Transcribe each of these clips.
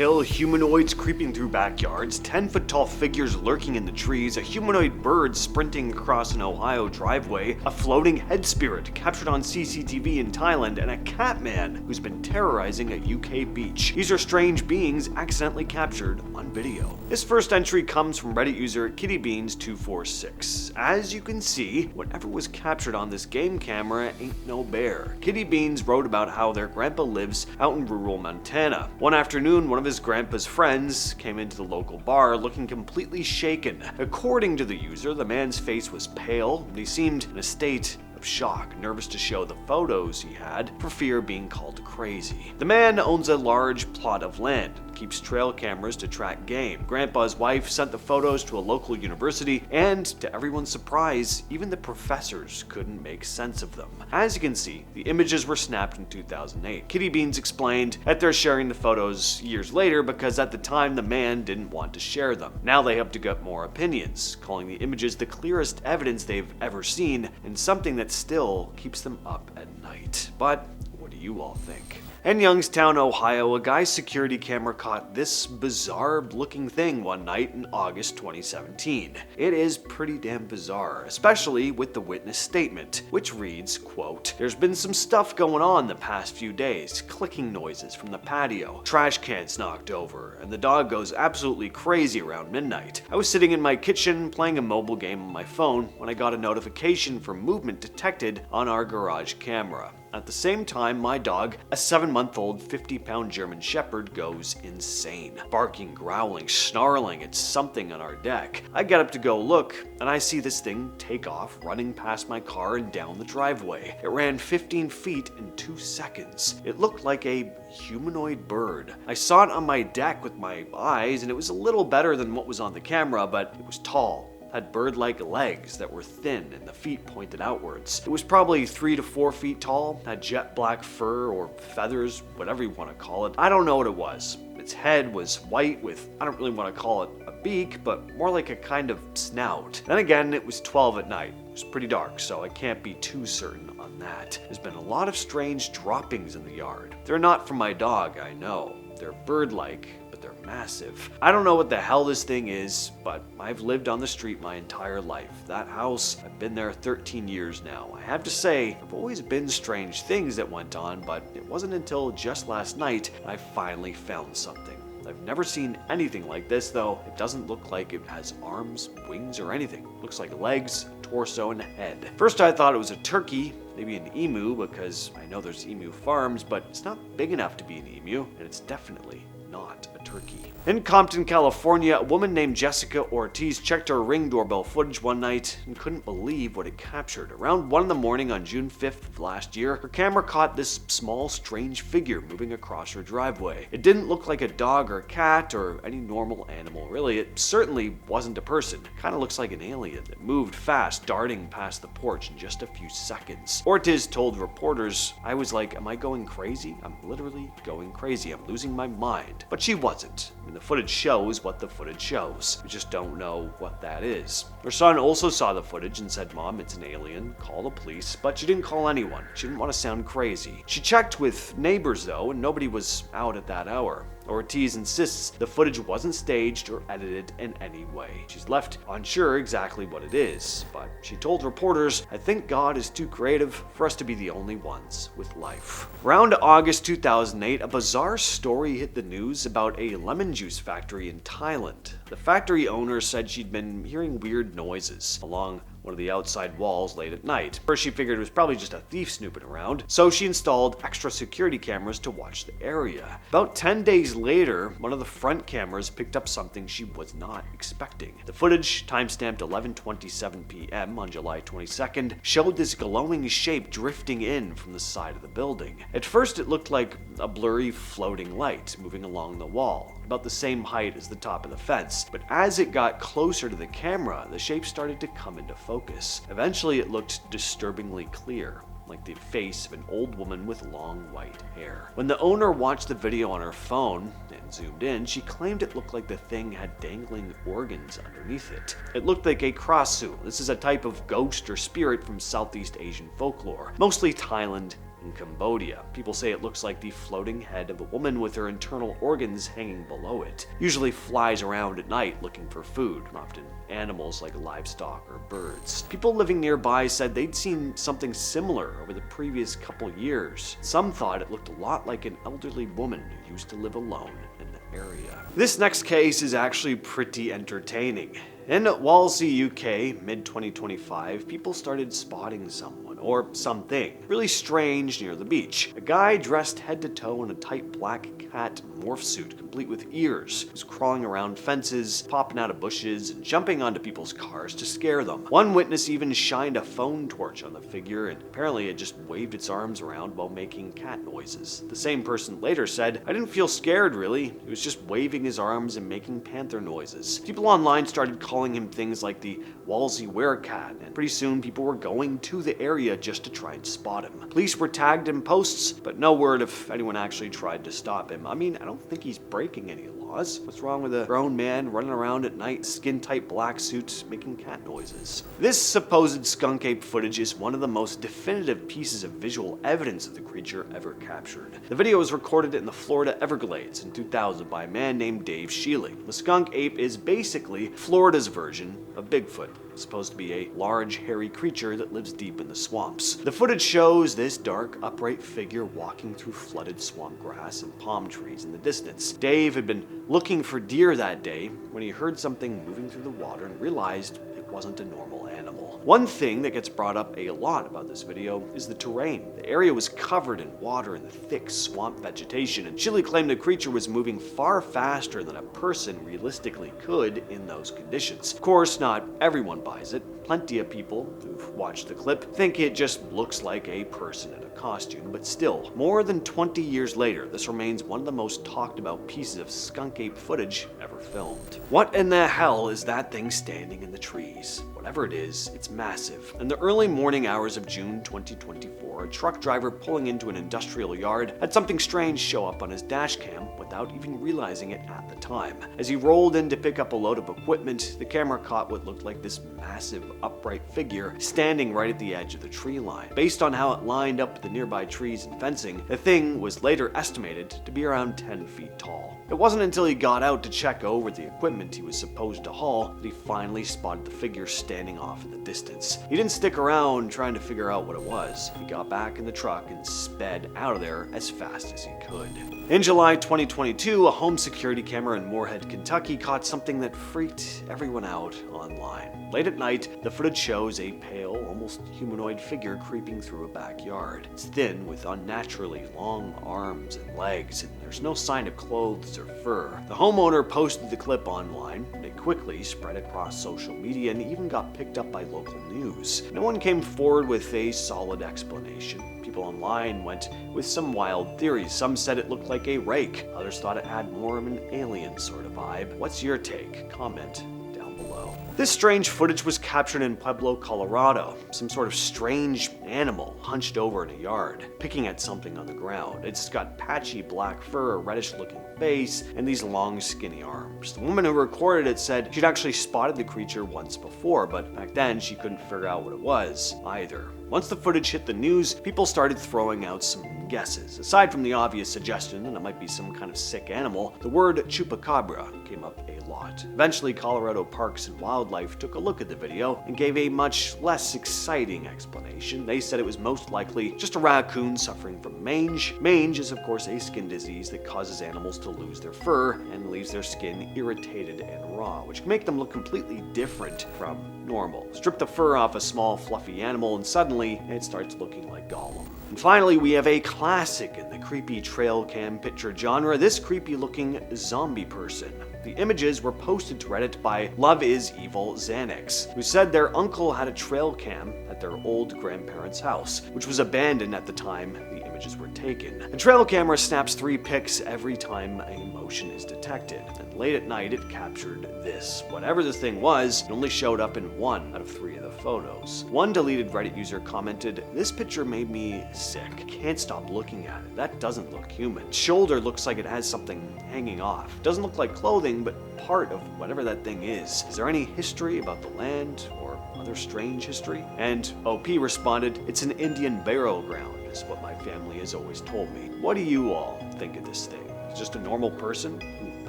pale humanoids creeping through backyards, 10-foot-tall figures lurking in the trees, a humanoid bird sprinting across an Ohio driveway, a floating head spirit captured on CCTV in Thailand, and a cat man who's been terrorizing a UK beach. These are strange beings accidentally captured on video. This first entry comes from Reddit user KittyBeans246. As you can see, whatever was captured on this game camera ain't no bear. Kitty Beans wrote about how their grandpa lives out in rural Montana. One afternoon, one of his grandpa's friends came into the local bar looking completely shaken. According to the user, the man's face was pale and he seemed in a state of shock, nervous to show the photos he had for fear of being called crazy. The man owns a large plot of land, keeps trail cameras to track game. Grandpa's wife sent the photos to a local university, and to everyone's surprise, even the professors couldn't make sense of them. As you can see, the images were snapped in 2008. Kitty Beans explained that they're sharing the photos years later because at the time the man didn't want to share them. Now they hope to get more opinions, calling the images the clearest evidence they've ever seen and something that still keeps them up at night. But what do you all think? In Youngstown, Ohio, a guy's security camera caught this bizarre looking thing one night in August 2017. It is pretty damn bizarre, especially with the witness statement, which reads, quote, "There's been some stuff going on the past few days, clicking noises from the patio, trash cans knocked over, and the dog goes absolutely crazy around midnight. I was sitting in my kitchen playing a mobile game on my phone when I got a notification for movement detected on our garage camera. At the same time, my dog, a 7-month-old 50-pound German Shepherd, goes insane. Barking, growling, snarling at something on our deck. I get up to go look, and I see this thing take off, running past my car and down the driveway. It ran 15 feet in 2 seconds. It looked like a humanoid bird. I saw it on my deck with my eyes, and it was a little better than what was on the camera, but it was tall. Had bird-like legs that were thin and the feet pointed outwards. It was probably 3 to 4 feet tall, had jet black fur or feathers, whatever you want to call it. I don't know what it was. Its head was white with, I don't really want to call it a beak, but more like a kind of snout. Then again, it was 12 at night. It was pretty dark, so I can't be too certain on that. There's been a lot of strange droppings in the yard. They're not from my dog, I know. They're bird-like, but they're massive. I don't know what the hell this thing is, but I've lived on the street my entire life. That house, I've been there 13 years now. I have to say, I've always been strange things that went on, but it wasn't until just last night I finally found something. I've never seen anything like this, though. It doesn't look like it has arms, wings, or anything. It looks like legs, torso, and a head. First I thought it was a turkey, maybe an emu, because I know there's emu farms, but it's not big enough to be an emu, and it's definitely not a turkey. In Compton, California, a woman named Jessica Ortiz checked her Ring doorbell footage one night and couldn't believe what it captured. Around 1 in the morning on June 5th of last year, her camera caught this small, strange figure moving across her driveway. It didn't look like a dog or cat or any normal animal, really. It certainly wasn't a person. It kind of looks like an alien that moved fast, darting past the porch in just a few seconds. Ortiz told reporters, "I was like, am I going crazy? I'm literally going crazy. I'm losing my mind." But she wasn't. I mean, the footage shows what the footage shows. We just don't know what that is. Her son also saw the footage and said, "Mom, it's an alien. Call the police." But she didn't call anyone. She didn't want to sound crazy. She checked with neighbors, though, and nobody was out at that hour. Ortiz insists the footage wasn't staged or edited in any way. She's left unsure exactly what it is, but she told reporters, "I think God is too creative for us to be the only ones with life." Around August 2008, a bizarre story hit the news about a lemon juice factory in Thailand. The factory owner said she'd been hearing weird noises along one of the outside walls late at night. First, she figured it was probably just a thief snooping around, so she installed extra security cameras to watch the area. About 10 days later, one of the front cameras picked up something she was not expecting. The footage, timestamped 11:27 p.m. on July 22nd, showed this glowing shape drifting in from the side of the building. At first, it looked like a blurry floating light moving along the wall, about the same height as the top of the fence. But as it got closer to the camera, the shape started to come into focus. Eventually, it looked disturbingly clear, like the face of an old woman with long white hair. When the owner watched the video on her phone and zoomed in, she claimed it looked like the thing had dangling organs underneath it. It looked like a Krasue. This is a type of ghost or spirit from Southeast Asian folklore, mostly Thailand in Cambodia. People say it looks like the floating head of a woman with her internal organs hanging below it. Usually flies around at night looking for food, often animals like livestock or birds. People living nearby said they'd seen something similar over the previous couple years. Some thought it looked a lot like an elderly woman who used to live alone in the area. This next case is actually pretty entertaining. In Walsall, UK, mid-2025, people started spotting someone, or something, really strange near the beach. A guy dressed head to toe in a tight black cat morph suit, complete with ears, was crawling around fences, popping out of bushes, and jumping onto people's cars to scare them. One witness even shined a phone torch on the figure, and apparently it just waved its arms around while making cat noises. The same person later said, "I didn't feel scared really, he was just waving his arms and making panther noises." People online started calling him things like the Walsall werecat, and pretty soon people were going to the area just to try and spot him. Police were tagged in posts, but no word if anyone actually tried to stop him. I mean, I don't think he's breaking any laws. What's wrong with a grown man running around at night, skin-tight black suits, making cat noises? This supposed skunk ape footage is one of the most definitive pieces of visual evidence of the creature ever captured. The video was recorded in the Florida Everglades in 2000 by a man named Dave Shealy. The skunk ape is basically Florida's version of Bigfoot. It's supposed to be a large, hairy creature that lives deep in the swamps. The footage shows this dark, upright figure walking through flooded swamp grass and palm trees in the distance. Dave had been looking for deer that day when he heard something moving through the water and realized it wasn't a normal animal. One thing that gets brought up a lot about this video is the terrain. The area was covered in water and the thick swamp vegetation, and Shealy claimed the creature was moving far faster than a person realistically could in those conditions. Of course, not everyone buys it. Plenty of people who've watched the clip think it just looks like a person in a costume, but still, more than 20 years later, this remains one of the most talked about pieces of skunk ape footage ever filmed. What in the hell is that thing standing in the trees? Whatever it is, it's massive. In the early morning hours of June 2024, a truck driver pulling into an industrial yard had something strange show up on his dashcam without even realizing it at the time. As he rolled in to pick up a load of equipment, the camera caught what looked like this massive upright figure standing right at the edge of the tree line. Based on how it lined up with the nearby trees and fencing, the thing was later estimated to be around 10 feet tall. It wasn't until he got out to check over the equipment he was supposed to haul that he finally spotted the figure standing off in the distance. He didn't stick around trying to figure out what it was. He got back in the truck and sped out of there as fast as he could. In July 2022, a home security camera in Moorhead, Kentucky caught something that freaked everyone out online. Late at night, the footage shows a pale, almost humanoid figure creeping through a backyard. It's thin with unnaturally long arms and legs, and there's no sign of clothes or fur. The homeowner posted the clip online, and it quickly spread across social media and even got picked up by local news. No one came forward with a solid explanation. People online went with some wild theories. Some said it looked like a rake. Others thought it had more of an alien sort of vibe. What's your take? Comment down below. This strange footage was captured in Pueblo, Colorado. Some sort of strange animal hunched over in a yard, picking at something on the ground. It's got patchy black fur, a reddish looking face, and these long skinny arms. The woman who recorded it said she'd actually spotted the creature once before, but back then she couldn't figure out what it was either. Once the footage hit the news, people started throwing out some guesses. Aside from the obvious suggestion that it might be some kind of sick animal, the word chupacabra came up a lot. Eventually, Colorado Parks and Wildlife took a look at the video and gave a much less exciting explanation. They said it was most likely just a raccoon suffering from mange. Mange is, of course, a skin disease that causes animals to lose their fur and leaves their skin irritated and raw, which can make them look completely different from normal. Strip the fur off a small, fluffy animal, and suddenly it starts looking like Gollum. And finally, we have a classic in the creepy trail cam picture genre, this creepy looking zombie person. The images were posted to Reddit by Love Is Evil Xanax, who said their uncle had a trail cam at their old grandparents' house, which was abandoned at the time the images were taken. The trail camera snaps 3 pics every time a motion motion is detected. And late at night, it captured this. Whatever this thing was, it only showed up in 1 out of 3 of the photos. One deleted Reddit user commented, "This picture made me sick. Can't stop looking at it. That doesn't look human. Shoulder looks like it has something hanging off. Doesn't look like clothing, but part of whatever that thing is. Is there any history about the land or other strange history?" And OP responded, "It's an Indian burial ground, is what my family has always told me." What do you all think of this thing? Is it just a normal person who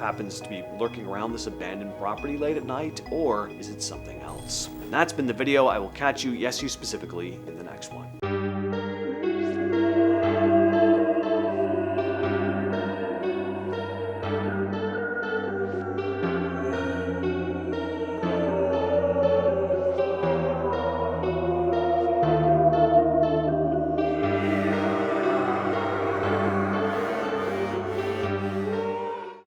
happens to be lurking around this abandoned property late at night, or is it something else? And that's been the video. I will catch you, yes you specifically, in the next one.